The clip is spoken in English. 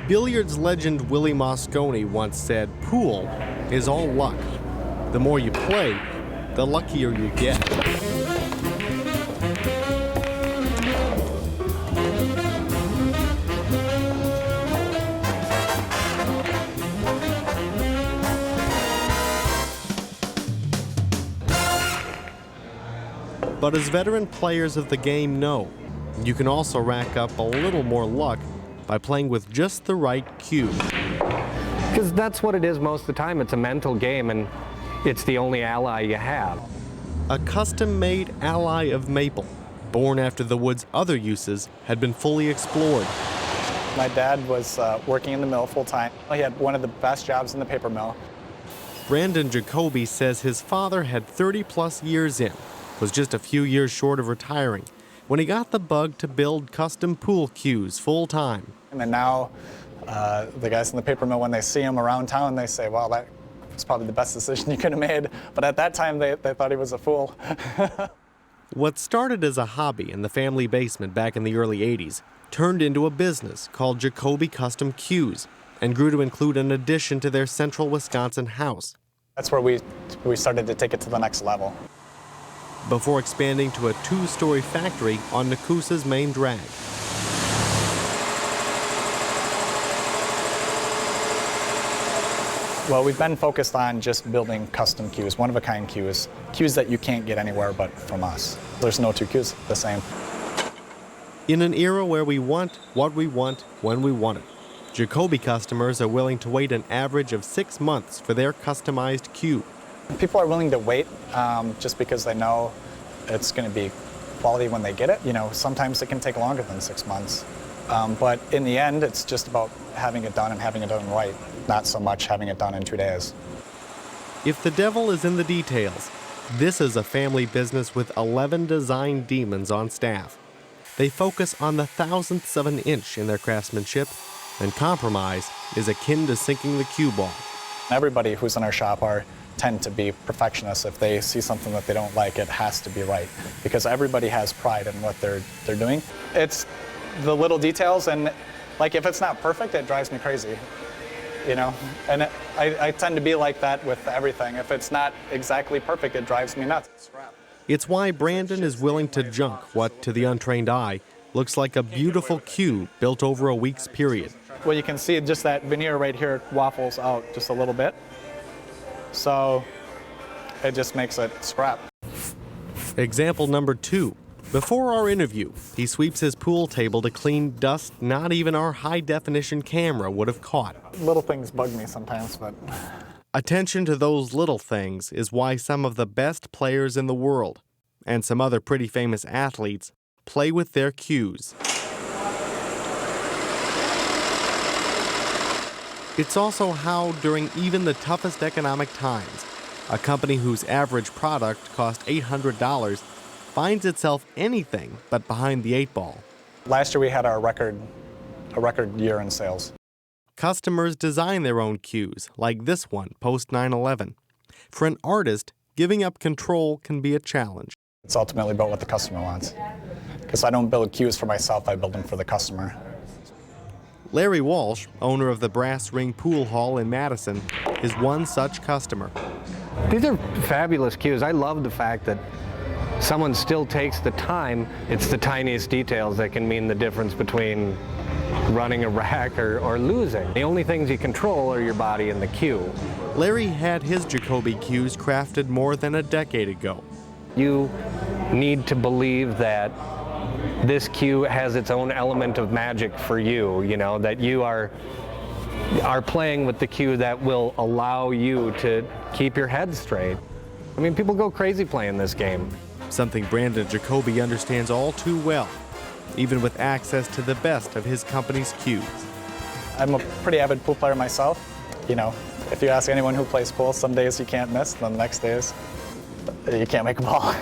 Billiards legend Willie Mosconi once said, "Pool is all luck. The more you play, the luckier you get." But as veteran players of the game know, you can also rack up a little more luck by playing with just the right cue. Because that's what it is most of the time. It's a mental game, and it's the only ally you have. A custom-made ally of maple, born after the wood's other uses had been fully explored. My dad was working in the mill full-time. He had one of the best jobs in the paper mill. Brandon Jacoby says his father had 30-plus years in, was just a few years short of retiring, when he got the bug to build custom pool cues full-time. And now the guys in the paper mill, when they see him around town, they say, "Well, that was probably the best decision you could have made." But at that time, they thought he was a fool. What started as a hobby in the family basement back in the early 80s turned into a business called Jacoby Custom Cues and grew to include an addition to their central Wisconsin house. That's where we started to take it to the next level. Before expanding to a 2-story factory on Nakusa's main drag. Well, we've been focused on just building custom cues, one-of-a-kind cues, cues that you can't get anywhere but from us. There's no two cues the same. In an era where we want what we want when we want it, Jacoby customers are willing to wait an average of 6 months for their customized cue. People are willing to wait just because they know it's going to be quality when they get it. You know, sometimes it can take longer than 6 months. But in the end, it's just about having it done and having it done right, not so much having it done in 2 days. If the devil is in the details, this is a family business with 11 design demons on staff. They focus on the thousandths of an inch in their craftsmanship, and compromise is akin to sinking the cue ball. Everybody who's in our shop tend to be perfectionists. If they see something that they don't like, it has to be right, because everybody has pride in what they're doing. It's the little details, and like if it's not perfect, it drives me crazy, you know? And I tend to be like that with everything. If it's not exactly perfect, it drives me nuts. It's why Brandon is willing to junk what, to the untrained eye, looks like a beautiful cue built over a week's period. Well, you can see just that veneer right here waffles out just a little bit. So it just makes it scrap. Example number 2. Before our interview, he sweeps his pool table to clean dust not even our high-definition camera would have caught. Little things bug me sometimes, but... Attention to those little things is why some of the best players in the world, and some other pretty famous athletes, play with their cues. It's also how, during even the toughest economic times, a company whose average product cost $800 finds itself anything but behind the 8 ball. Last year we had a record year in sales. Customers design their own cues, like this one, post 9/11. For an artist, giving up control can be a challenge. It's ultimately about what the customer wants. Because I don't build cues for myself, I build them for the customer. Larry Walsh, owner of the Brass Ring Pool Hall in Madison, is one such customer. These are fabulous cues. I love the fact that someone still takes the time. It's the tiniest details that can mean the difference between running a rack or losing. The only things you control are your body and the cue. Larry had his Jacoby cues crafted more than a decade ago. You need to believe that this cue has its own element of magic for you, you know, that you are playing with the cue that will allow you to keep your head straight. I mean, people go crazy playing this game. Something Brandon Jacoby understands all too well, even with access to the best of his company's cues. I'm a pretty avid pool player myself. You know, if you ask anyone who plays pool, some days you can't miss, then the next days you can't make a ball.